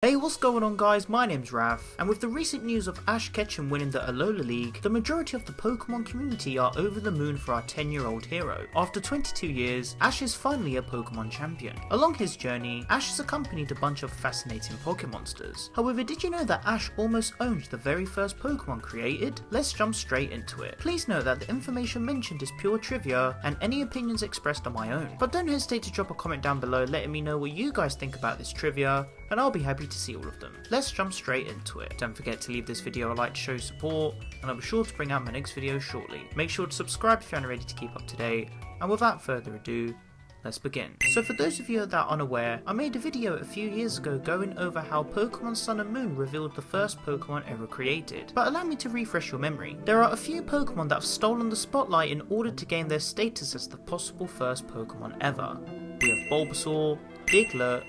Hey, what's going on guys, my name's Rav, and with the recent news of Ash Ketchum winning the Alola League, the majority of the Pokemon community are over the moon for our 10-year-old hero. After 22 years, Ash is finally a Pokemon champion. Along his journey, Ash has accompanied a bunch of fascinating Pokemonsters. However, did you know that Ash almost owned the very first Pokemon created? Let's jump straight into it. Please note that the information mentioned is pure trivia, and any opinions expressed are my own. But don't hesitate to drop a comment down below letting me know what you guys think about this trivia, and I'll be happy to see all of them. Let's jump straight into it. Don't forget to leave this video a like to show support, and I'll be sure to bring out my next video shortly. Make sure to subscribe if you aren't ready to keep up to date, and without further ado, let's begin. So for those of you that are unaware, I made a video a few years ago going over how Pokemon Sun and Moon revealed the first Pokemon ever created. But allow me to refresh your memory. There are a few Pokemon that have stolen the spotlight in order to gain their status as the possible first Pokemon ever. We have Bulbasaur, Diglett,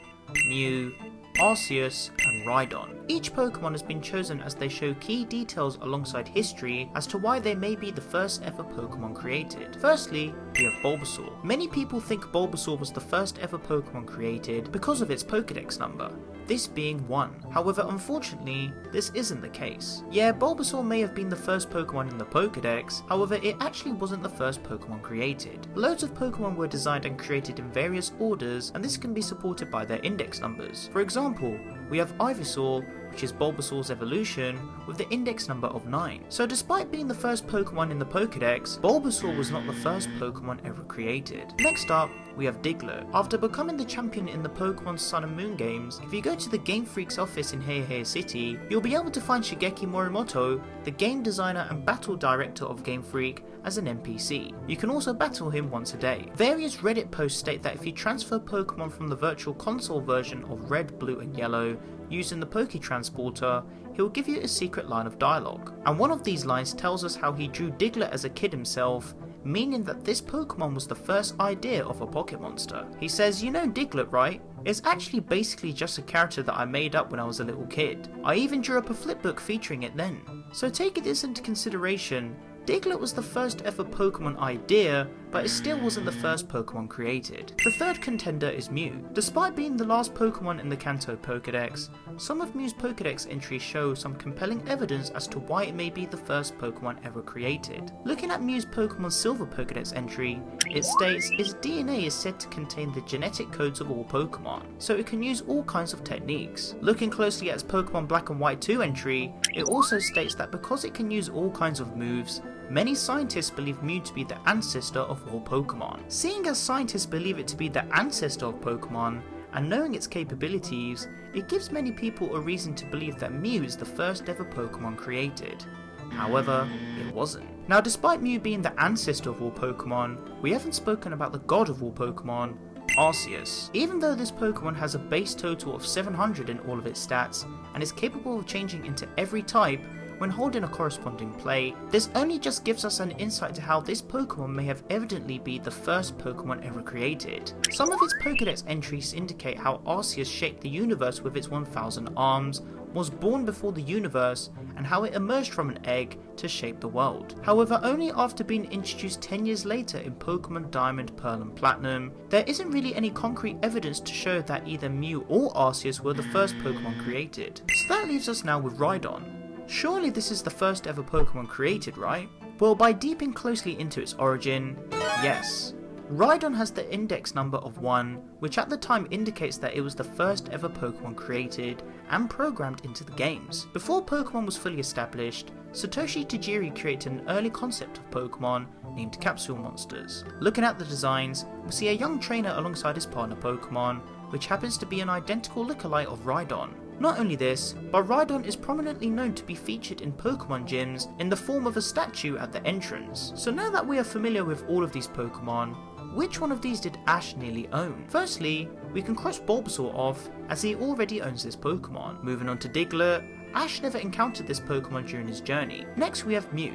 Mew, Arceus, and Rhydon. Each Pokemon has been chosen as they show key details alongside history as to why they may be the first ever Pokemon created. Firstly, we have Bulbasaur. Many people think Bulbasaur was the first ever Pokemon created because of its Pokédex number, this being 1. However, unfortunately, this isn't the case. Yeah, Bulbasaur may have been the first Pokemon in the Pokédex, however it actually wasn't the first Pokemon created. Loads of Pokemon were designed and created in various orders, and this can be supported by their index numbers. For example, we have Ivysaur, which is Bulbasaur's evolution, with the index number of 9. So despite being the first Pokemon in the Pokédex, Bulbasaur was not the first Pokemon ever created. Next up, we have Diglett. After becoming the champion in the Pokemon Sun and Moon games, if you go to the Game Freak's office in Heihei City, you'll be able to find Shigeki Morimoto, the game designer and battle director of Game Freak, as an NPC. You can also battle him once a day. Various Reddit posts state that if you transfer Pokemon from the Virtual Console version of Red, Blue and Yellow using the Poké-Transporter, he'll give you a secret line of dialogue. And one of these lines tells us how he drew Diglett as a kid himself, meaning that this Pokemon was the first idea of a Pokémonster. He says, "You know Diglett, right? It's actually basically just a character that I made up when I was a little kid. I even drew up a flipbook featuring it then." So taking this into consideration, Diglett was the first ever Pokemon idea, but it still wasn't the first Pokemon created. The third contender is Mew. Despite being the last Pokemon in the Kanto Pokédex, some of Mew's Pokédex entries show some compelling evidence as to why it may be the first Pokemon ever created. Looking at Mew's Pokemon Silver Pokédex entry, it states its DNA is said to contain the genetic codes of all Pokemon, so it can use all kinds of techniques. Looking closely at its Pokemon Black and White 2 entry, it also states that because it can use all kinds of moves, many scientists believe Mew to be the ancestor of all Pokemon. Seeing as scientists believe it to be the ancestor of Pokemon, and knowing its capabilities, it gives many people a reason to believe that Mew is the first ever Pokemon created. However, it wasn't. Now, despite Mew being the ancestor of all Pokemon, we haven't spoken about the god of all Pokemon, Arceus. Even though this Pokemon has a base total of 700 in all of its stats, and is capable of changing into every type when holding a corresponding play, this only just gives us an insight to how this Pokemon may have evidently been the first Pokemon ever created. Some of its Pokédex entries indicate how Arceus shaped the universe with its 1000 arms, was born before the universe, and how it emerged from an egg to shape the world. However, only after being introduced 10 years later in Pokemon Diamond, Pearl and Platinum, there isn't really any concrete evidence to show that either Mew or Arceus were the first Pokemon created. So that leaves us now with Rhydon. Surely this is the first ever Pokemon created, right? Well, by deeping closely into its origin, yes. Rhydon has the index number of 1, which at the time indicates that it was the first ever Pokemon created and programmed into the games. Before Pokemon was fully established, Satoshi Tajiri created an early concept of Pokemon named capsule monsters. Looking at the designs, we see a young trainer alongside his partner Pokemon, which happens to be an identical lookalike of Rhydon. Not only this, but Rhydon is prominently known to be featured in Pokemon gyms in the form of a statue at the entrance. So now that we are familiar with all of these Pokemon, which one of these did Ash nearly own? Firstly, we can cross Bulbasaur off as he already owns this Pokemon. Moving on to Diglett, Ash never encountered this Pokemon during his journey. Next we have Mew.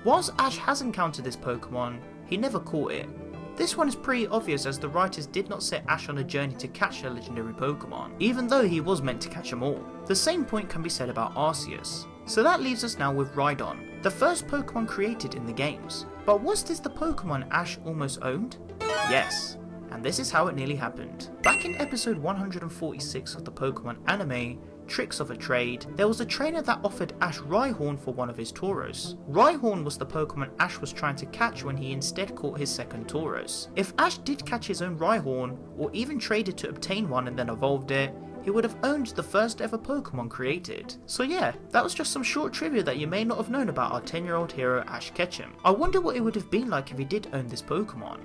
Whilst Ash has encountered this Pokemon, he never caught it. This one is pretty obvious as the writers did not set Ash on a journey to catch a legendary Pokemon, even though he was meant to catch them all. The same point can be said about Arceus. So that leaves us now with Rhydon, the first Pokemon created in the games. But was this the Pokemon Ash almost owned? Yes, and this is how it nearly happened. Back in episode 146 of the Pokemon anime, tricks of a trade, there was a trainer that offered Ash Rhyhorn for one of his Tauros. Rhyhorn was the Pokemon Ash was trying to catch when he instead caught his second Tauros. If Ash did catch his own Rhyhorn, or even traded to obtain one and then evolved it, he would have owned the first ever Pokemon created. So yeah, that was just some short trivia that you may not have known about our 10-year-old hero Ash Ketchum. I wonder what it would have been like if he did own this Pokemon.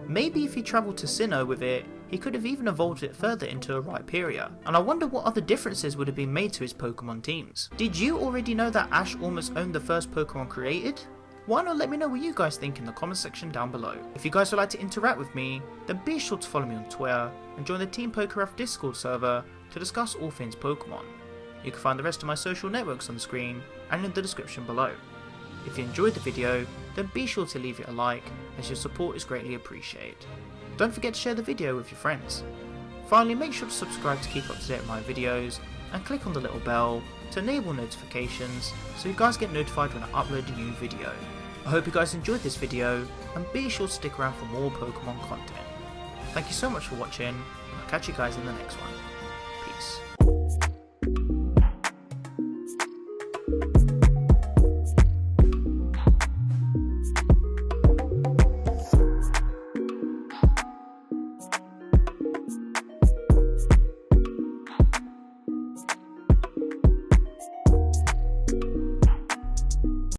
Maybe if he travelled to Sinnoh with it, he could have even evolved it further into a Rhyperior, and I wonder what other differences would have been made to his Pokemon teams. Did you already know that Ash almost owned the first Pokemon created? Why not let me know what you guys think in the comment section down below. If you guys would like to interact with me, then be sure to follow me on Twitter and join the Team PokeRef Discord server to discuss all things Pokemon. You can find the rest of my social networks on the screen and in the description below. If you enjoyed the video, then be sure to leave it a like, as your support is greatly appreciated. Don't forget to share the video with your friends. Finally, make sure to subscribe to keep up to date with my videos, and click on the little bell to enable notifications so you guys get notified when I upload a new video. I hope you guys enjoyed this video, and be sure to stick around for more Pokemon content. Thank you so much for watching, and I'll catch you guys in the next one. Peace.